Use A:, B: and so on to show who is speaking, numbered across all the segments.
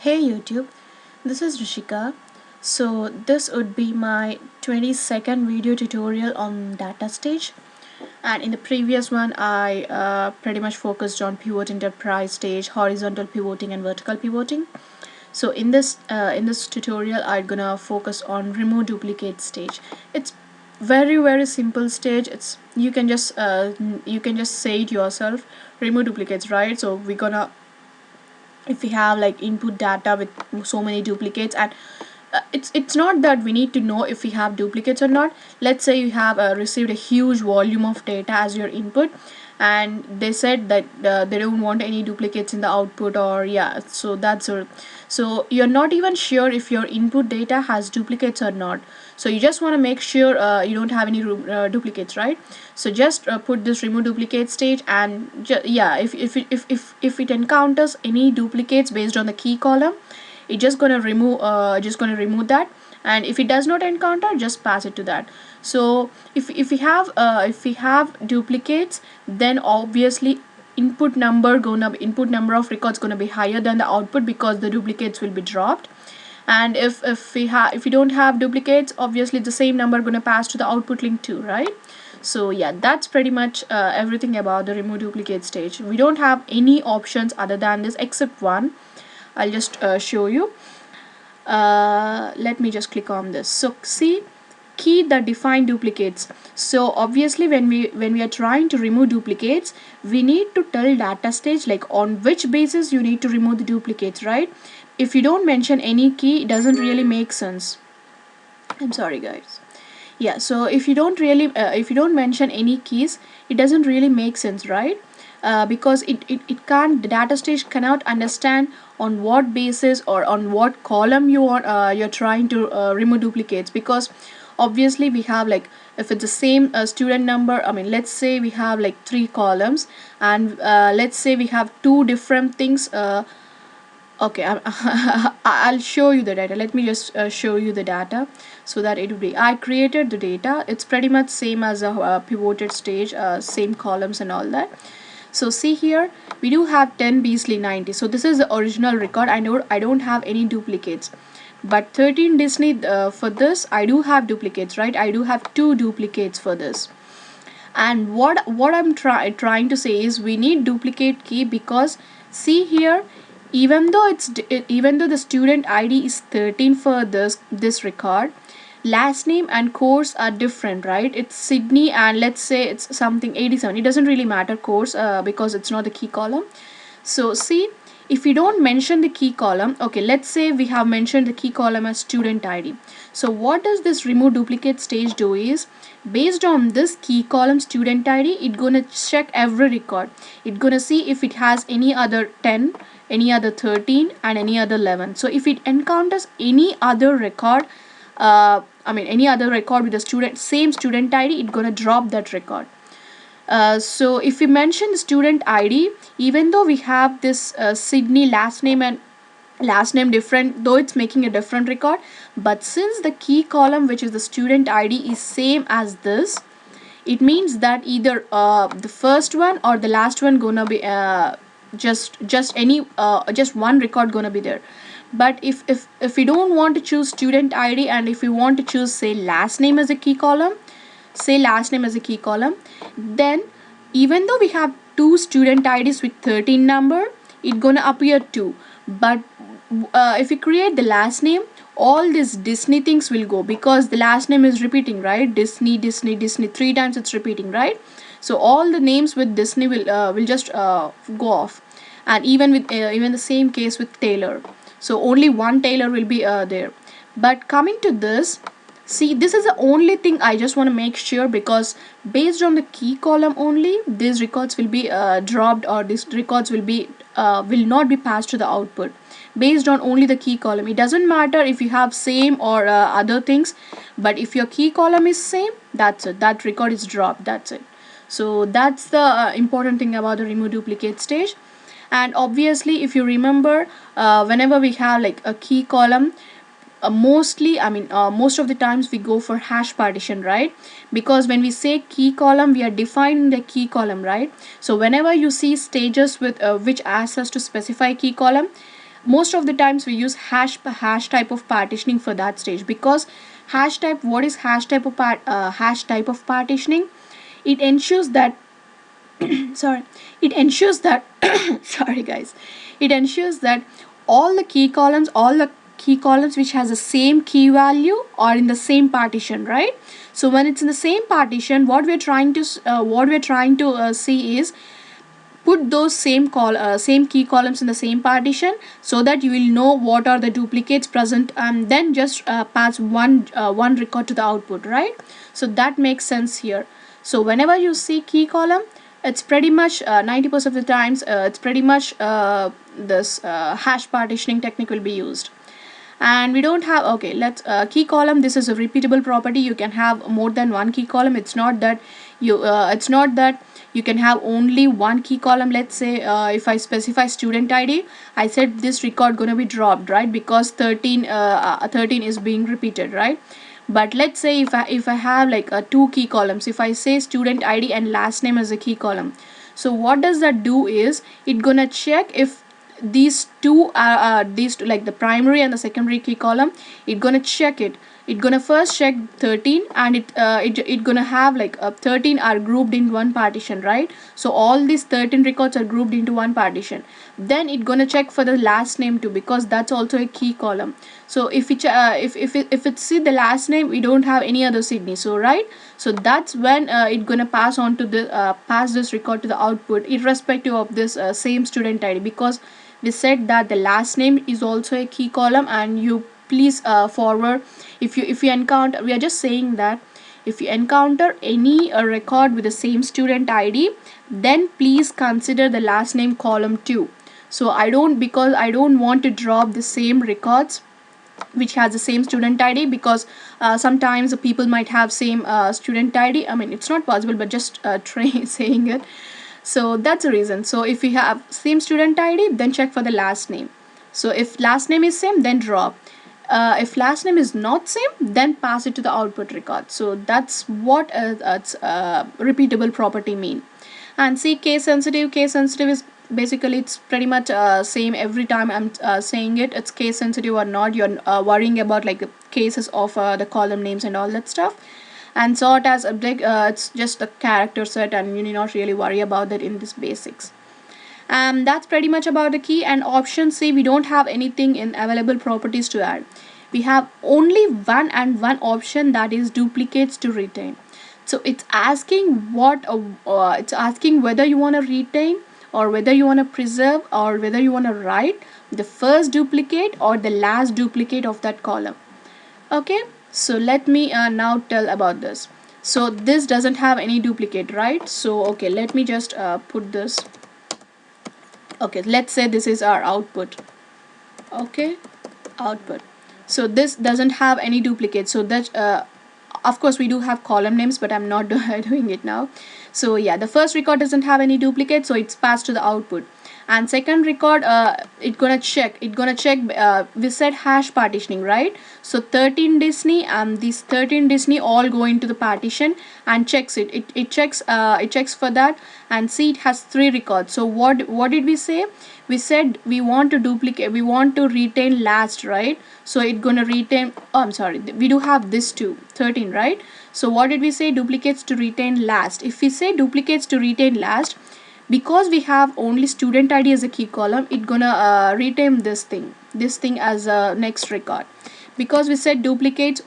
A: Hey YouTube, this is Rishika. So this would be my 22nd video tutorial on DataStage, and in the previous one I pretty much focused on pivot enterprise stage, horizontal pivoting and vertical pivoting. So in this tutorial I'm gonna focus on remove duplicate stage. It's very simple stage. It's you can just say it yourself, remove duplicates, right? So we're gonna, if we have like input data with so many duplicates, and it's not that we need to know if we have duplicates or not. Let's say you have received a huge volume of data as your input, and they said that they don't want any duplicates in the output, or yeah, so that's all. So you're not even sure if your input data has duplicates or not, so you just want to make sure you don't have any duplicates, right? So just put this remove duplicate stage, and yeah, if it encounters any duplicates based on the key column, it's just gonna remove that, and if it does not encounter, just pass it to that. So if we have duplicates, then obviously input number of records gonna be higher than the output, because the duplicates will be dropped. And if we don't have duplicates, obviously the same number gonna pass to the output link too, right? So yeah, that's pretty much everything about the remove duplicate stage. We don't have any options other than this except one. I'll just show you. Let me just click on this. So see, key that define duplicates. So obviously when we are trying to remove duplicates, we need to tell DataStage like on which basis you need to remove the duplicates, right? If you don't mention any key, it doesn't really make sense. I'm sorry guys. Yeah, so if you don't mention any keys, it doesn't really make sense, right? Because it can't, the data stage cannot understand on what basis or on what column you're trying to remove duplicates. Because obviously we have like, if it's the same student number, I mean, let's say we have like 3 columns, and let's say we have two different things. Okay, I'll show you the data. Let me just show you the data, so that it will be, I created the data. It's pretty much same as a pivoted stage, same columns and all that. So see here, we do have 10 Beasley 90. So this is the original record. I don't have any duplicates. But 13 Disney, for this I do have duplicates, right? I do have 2 duplicates for this. And what I'm trying to say is, we need duplicate key, because see here, even though the student ID is 13 for this record, last name and course are different, right? It's Sydney, and let's say it's something 87. It doesn't really matter course, because it's not the key column. So see, if we don't mention the key column, okay, let's say we have mentioned the key column as student ID. So what does this remove duplicate stage do is, based on this key column student ID, it gonna check every record. It gonna see if it has any other 10, any other 13, and any other 11. So if it encounters any other record, any other record with the same student ID, it's gonna drop that record. So if we mention student ID, even though we have this Sydney last name and last name different, though it's making a different record, but since the key column, which is the student ID, is same as this, it means that either the first one or the last one gonna be just one record gonna be there. But if we don't want to choose student ID, and if we want to choose, say, last name as a key column, then even though we have 2 student IDs with 13 number, it gonna appear 2. But if we create the last name, all these Disney things will go, because the last name is repeating, right? Disney 3 times it's repeating, right? So all the names with Disney will just go off. And even the same case with Taylor, so only one Taylor will be there. But coming to this, see, this is the only thing I just want to make sure, because based on the key column only, these records will be dropped, or these records will not be passed to the output, based on only the key column. It doesn't matter if you have same or other things, but if your key column is same, that's it, that record is dropped, that's it. So that's the important thing about the remove duplicate stage. And obviously, if you remember, whenever we have like a key column, most of the times we go for hash partition, right? Because when we say key column, we are defining the key column, right? So whenever you see stages with which asks us to specify key column, most of the times we use hash type of partitioning for that stage, because hash type, what is hash type of partitioning? It ensures that sorry, it ensures that sorry guys, it ensures that all the key columns which has the same key value are in the same partition, right? So when it's in the same partition, what we're trying to see is put those same key columns in the same partition, so that you will know what are the duplicates present, and then just pass one record to the output, right? So that makes sense here. So whenever you see key column, it's pretty much 90% of the times it's pretty much this hash partitioning technique will be used. And we don't have, okay, let's key column, this is a repeatable property. You can have more than one key column. It's not that you can have only one key column. Let's say if I specify student id, I said this record gonna be dropped, right? Because 13 is being repeated, right? But let's say if I have like two key columns, if I say student id and last name as a key column, so what does that do is it gonna check if these two, like the primary and the secondary key column, it gonna check it gonna first check 13, and it gonna have like 13 are grouped in one partition, right? So all these 13 records are grouped into one partition. Then it gonna check for the last name too, because that's also a key column. So if it see the last name, we don't have any other Sydney, so right? So that's when it gonna pass this record to the output, irrespective of this same student id, because we said that the last name is also a key column. And you please forward, if you encounter, we are just saying that if you encounter any record with the same student id, then please consider the last name column too. So because I don't want to drop the same records which has the same student id, because sometimes people might have same student id. I mean, it's not possible, but just saying it. So that's the reason. So if we have same student id, then check for the last name. So if last name is same, then drop. If last name is not same, then pass it to the output record. So that's what repeatable property mean. And see, case sensitive is basically, it's pretty much same every time I'm saying it. It's case sensitive or not, you're worrying about like the cases of the column names and all that stuff. And sort as object, it's just a character set, and you need not really worry about that in this basics. And that's pretty much about the key. And option C, we don't have anything in available properties to add. We have only one option, that is duplicates to retain. So it's asking it's asking whether you want to retain, or whether you want to preserve, or whether you want to write the first duplicate or the last duplicate of that column. Okay, so let me now tell about this. So this doesn't have any duplicate, right? So okay, let me just put this. Okay, let's say this is our output. Okay, output. So this doesn't have any duplicate. So that of course we do have column names, but I'm not doing it now. So yeah, the first record doesn't have any duplicate, so it's passed to the output. And second record, it's gonna check we said hash partitioning, right? So 13 Disney and these 13 Disney all go into the partition and checks it checks for that, and see it has 3 records. So what did we say? We said we want to retain last, right? So it's gonna retain, oh I'm sorry, we do have this too, 13, right? So what did we say? Duplicates to retain last. If we say duplicates to retain last, because we have only student id as a key column, it gonna retain this thing as a next record. Because we said duplicates,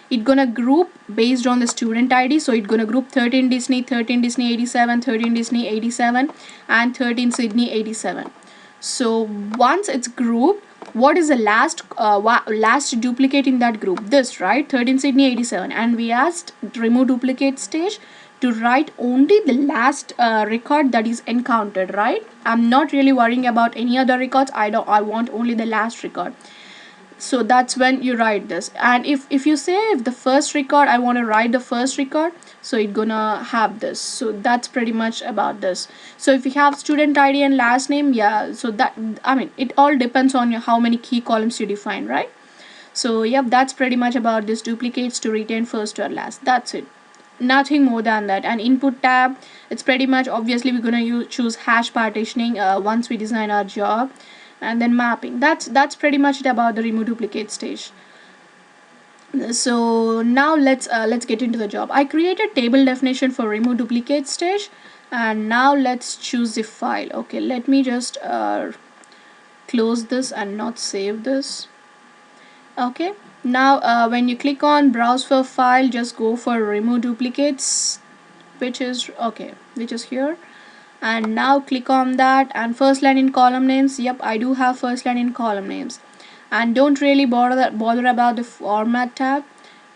A: it gonna group based on the student id, so it gonna group 13 Disney 87, 13 Disney 87, and 13 Sydney 87. So once it's grouped, what is the last duplicate in that group? This, right? 13 Sydney 87. And we asked remove duplicate stage to write only the last record that is encountered, right? I'm not really worrying about any other records. I want only the last record. So that's when you write this. And if you say if the first record, I want to write the first record, so it's gonna have this. So that's pretty much about this. So if you have student id and last name, yeah, so that, I mean, it all depends on how many key columns you define, right? So yep, that's pretty much about this duplicates to retain first or last. That's it, nothing more than that. And input tab, it's pretty much, obviously we're gonna choose hash partitioning once we design our job. and then mapping. That's pretty much it about the remove duplicate stage. So now let's get into the job. I created table definition for remove duplicate stage, and now let's choose the file. Okay, let me just close this and not save this. Okay, now when you click on browse for file, just go for remove duplicates, which is okay, which is here. And now click on that, and first line in column names, yep, I do have first line in column names. And don't really bother about the format tab.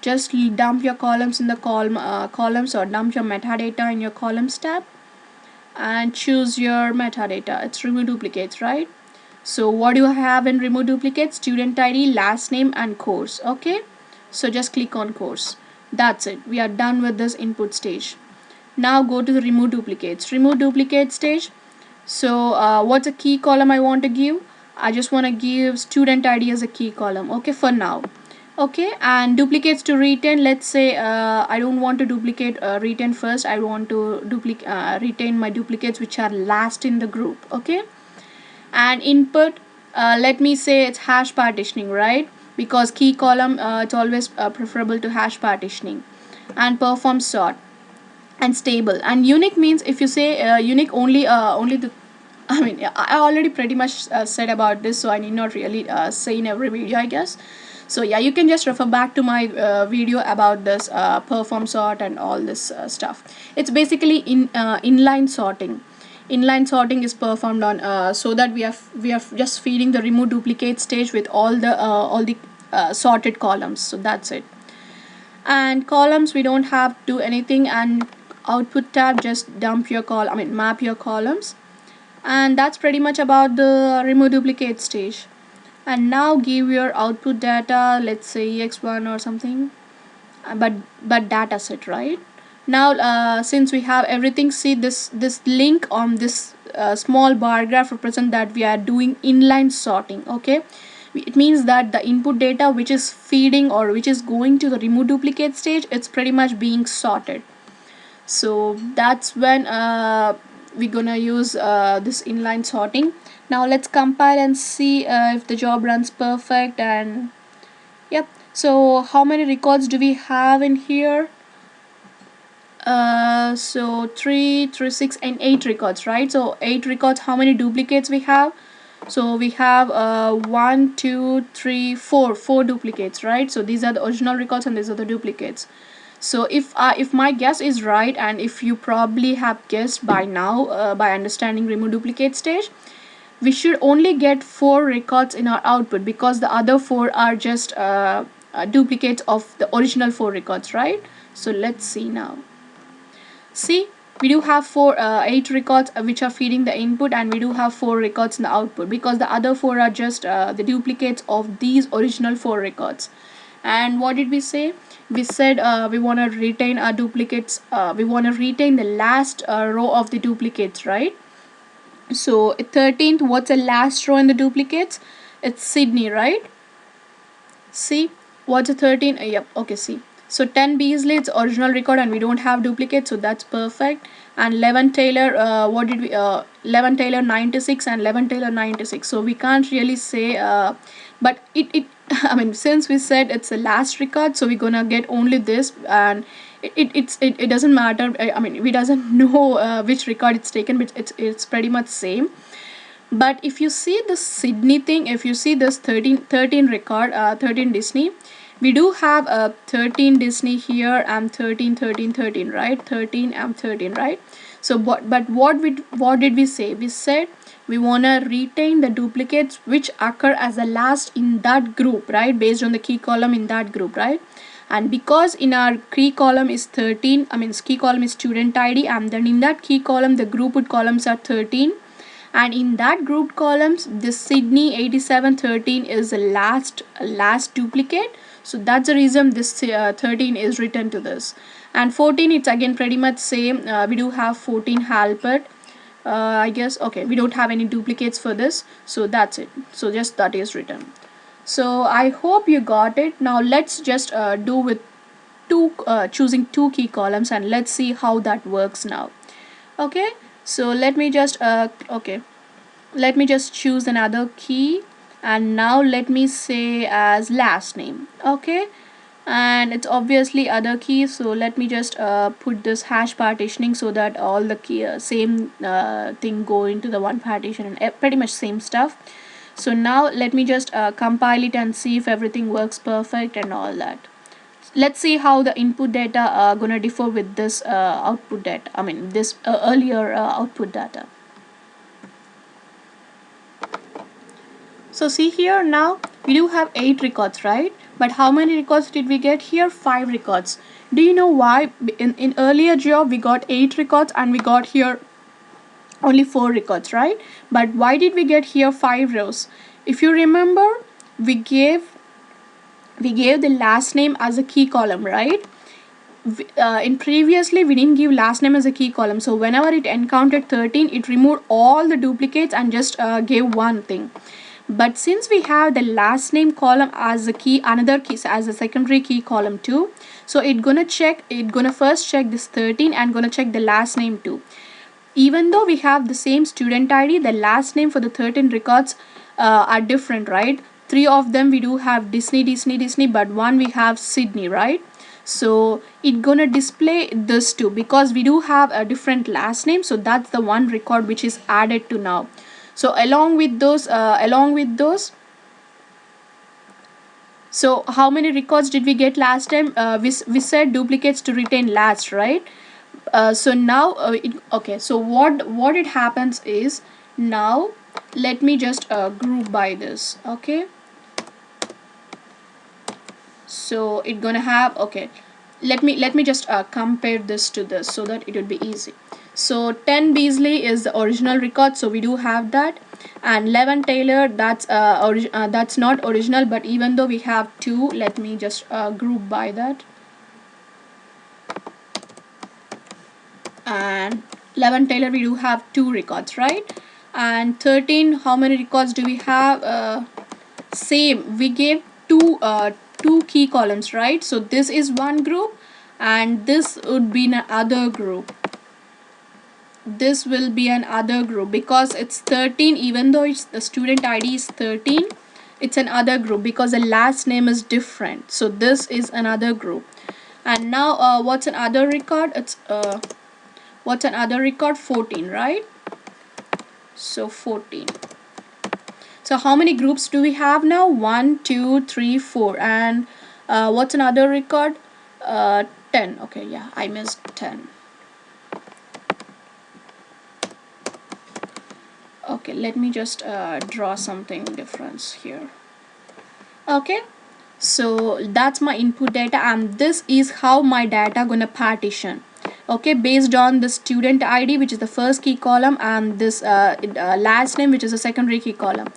A: Just dump your columns in the columns, or dump your metadata in your columns tab, and choose your metadata. It's remove duplicates, right? So what do you have in remove duplicates? Student ID, last name, and course. Okay, so just click on course. That's it, we are done with this input stage. Now go to the remove duplicates. Remove duplicate stage. So what's a key column I want to give? I just want to give student ID as a key column. Okay, for now. Okay, and duplicates to retain. Let's say I don't want to duplicate retain first. I want to retain my duplicates which are last in the group. Okay, and input, let me say it's hash partitioning, right? Because key column, it's always preferable to hash partitioning. And perform sort. And stable and unique means, if you say unique, only the I mean, I already pretty much said about this, so I need not really say in every video, I guess. So yeah, you can just refer back to my video about this perform sort and all this stuff. It's basically inline sorting. Inline sorting is performed on so that we are just feeding the remove duplicate stage with all the sorted columns. So that's it. And columns, we don't have to do anything. And output tab, just dump your map your columns. And that's pretty much about the remove duplicate stage. And now give your output data, let's say ex1 or something, but data set, right? Now since we have everything, see this link on this small bar graph represent that we are doing inline sorting. Okay, it means that the input data which is feeding or which is going to the remove duplicate stage, it's pretty much being sorted. So that's when we're gonna use this inline sorting. Now let's compile and see if the job runs perfect. And yep, so how many records do we have in here? So 3, 3, 6, and 8 records, right? So 8 records. How many duplicates we have? So we have 1, 2, 3, 4 duplicates, right? So these are the original records and these are the duplicates. So if my guess is right, and if you probably have guessed by now by understanding remove duplicate stage, we should only get 4 records in our output, because the other 4 are just duplicates of the original 4 records, right? So let's see now. See, we do have 8 records which are feeding the input, and we do have 4 records in the output, because the other 4 are just the duplicates of these original 4 records. And what did we say? We said we want to retain our duplicates, we want to retain the last row of the duplicates, right? So 13th, what's the last row in the duplicates? It's Sydney, right? See, what's a 13? Yep, okay, see. So 10 Beasley, it's original record and we don't have duplicates, so that's perfect. And 11 Taylor, what did we 11 Taylor 96 and 11 Taylor 96. So we can't really say but it I mean, since we said it's the last record, so we're gonna get only this. And it doesn't matter. I mean, we doesn't know which record it's taken, but it's pretty much same. But if you see the Sydney thing, if you see this 13 record, 13 Disney, we do have a 13 Disney here and 13, 13, 13, right? 13 and 13, right? So what did we say? We said we want to retain the duplicates which occur as the last in that group, right? Based on the key column in that group, right? And because in our key column is 13, I mean key column is student ID, and then in that key column the grouped columns are 13, and in that grouped columns this Sydney 8713 is the last duplicate. So that's the reason this 13 is written to this. And 14, it's again pretty much same. We do have 14 Halpert, I guess. Okay, we don't have any duplicates for this, so that's it. So just that is written. So I hope you got it. Now let's just do with choosing 2 key columns, and let's see how that works now. Okay, so let me just okay, let me just choose another key, and now let me say as last name. Okay, and it's obviously other key, so let me just put this hash partitioning so that all the key same thing go into the one partition, and pretty much same stuff. So now let me just compile it and see if everything works perfect and all that. Let's see how the input data gonna differ with this output data, I mean this earlier output data. So see here, now we do have 8 records, right? But how many records did we get here? 5 records. Do you know why? In earlier job we got 8 records and we got here only 4 records, right? But why did we get here 5 rows? If you remember, we gave the last name as a key column, right? In previously we didn't give last name as a key column, so whenever it encountered 13, it removed all the duplicates and just gave one thing. But since we have the last name column as a key, another key as a secondary key column too, so it gonna first check this 13 and gonna check the last name too. Even though we have the same student ID, the last name for the 13 records are different, right? 3 of them we do have Disney, but one we have Sydney, right? So it gonna display this too because we do have a different last name, so that's the one record which is added to now. So along with those, so how many records did we get last time? We said duplicates to retain last, right? So now okay, so what it happens is, now let me just group by this. Okay, so it gonna have, okay, let me just compare this to this so that it would be easy. So 10 Beasley is the original record, so we do have that, and 11 Taylor, that's not original, but even though we have 2, let me just group by that. And 11 Taylor we do have 2 records, right? And 13, how many records do we have? Same, we gave two key columns, right? So this is one group and this would be another group. This will be another group because it's 13, even though it's the student ID is 13, it's another group because the last name is different, so this is another group. And now what's another record? It's what's another record? 14, right? So 14. So how many groups do we have now? 1 2 3 4. And what's another record? 10. Okay, yeah, I missed 10. Okay, let me just draw something different here. Okay, so that's my input data, and this is how my data gonna partition. Okay, based on the student ID, which is the first key column, and this last name, which is the secondary key column.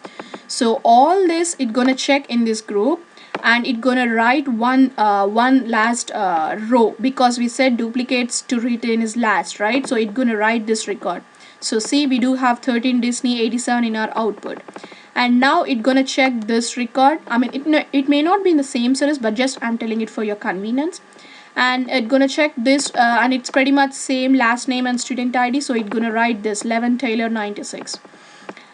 A: So all this it gonna check in this group, and it gonna write one last row because we said duplicates to retain is last, right? So it gonna write this record. So see, we do have 13 Disney 87 in our output, and now it gonna check this record. I mean, it may not be in the same series, but just I'm telling it for your convenience. And it gonna check this and it's pretty much same last name and student ID, so it gonna write this 11 Taylor 96.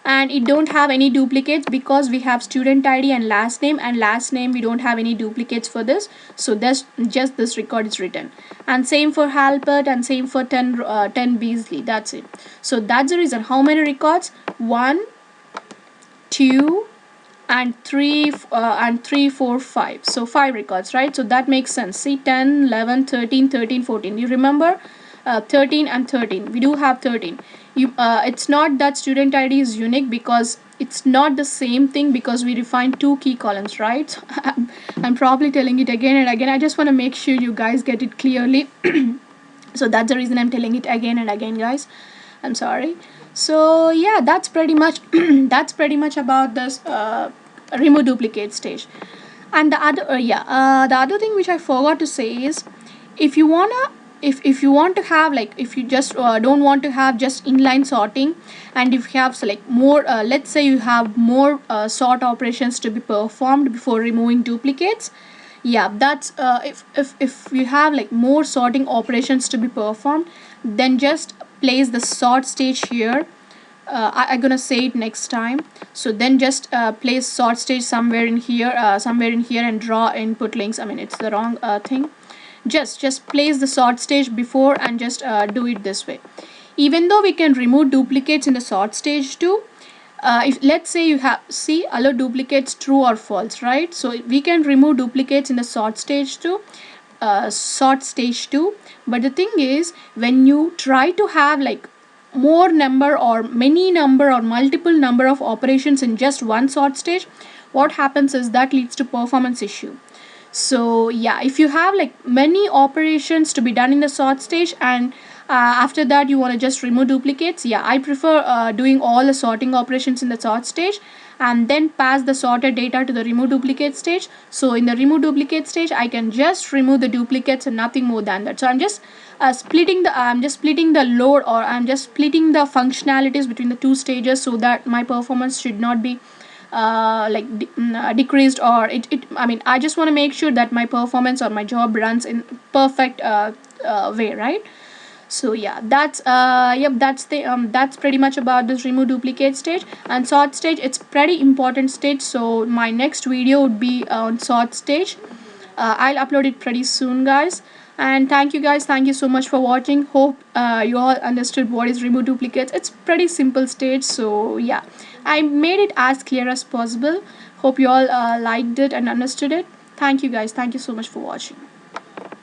A: And it don't have any duplicates because we have student ID and last name we don't have any duplicates for this, so that's just this record is written. And same for Halpert and same for 10 Beasley. That's it. So that's the reason. How many records? 1 2 and 3 and 3 4 5. So 5 records, right? So that makes sense. See, 10 11 13 13 14. You remember 13 and 13, we do have 13. It's not that student ID is unique because it's not the same thing, because we defined 2 key columns, right? So I'm probably telling it again and again. I just want to make sure you guys get it clearly. So that's the reason I'm telling it again and again, guys. I'm sorry. So yeah, that's pretty much that's pretty much about this remove duplicate stage. And the other the other thing which I forgot to say is, if you wanna if you want to have, like, if you just don't want to have just inline sorting, and if you have select more let's say you have more sort operations to be performed before removing duplicates, yeah, that's if you have like more sorting operations to be performed, then just place the sort stage here. I'm gonna say it next time. So then just place sort stage somewhere in here, and draw input links. I mean, it's the wrong thing. Just place the sort stage before and just do it this way. Even though we can remove duplicates in the sort stage too, if let's say you have see allow duplicates true or false, right? So we can remove duplicates in the sort stage too. But the thing is, when you try to have like more number or many number or multiple number of operations in just one sort stage, what happens is that leads to performance issue. So yeah, if you have like many operations to be done in the sort stage, and after that you want to just remove duplicates, yeah, I prefer doing all the sorting operations in the sort stage and then pass the sorted data to the remove duplicate stage. So in the remove duplicate stage I can just remove the duplicates and nothing more than that. So I'm just splitting the load, or I'm just splitting the functionalities between the two stages, so that my performance should not be decreased, or it I mean, I just want to make sure that my performance or my job runs in perfect way, right? So yeah, that's pretty much about this remove duplicate stage. And sort stage, it's pretty important stage, so my next video would be on sort stage. I'll upload it pretty soon, guys. And thank you guys, thank you so much for watching. Hope you all understood what is remove duplicates. It's pretty simple stage, so yeah, I made it as clear as possible. Hope you all liked it and understood it. Thank you guys, thank you so much for watching.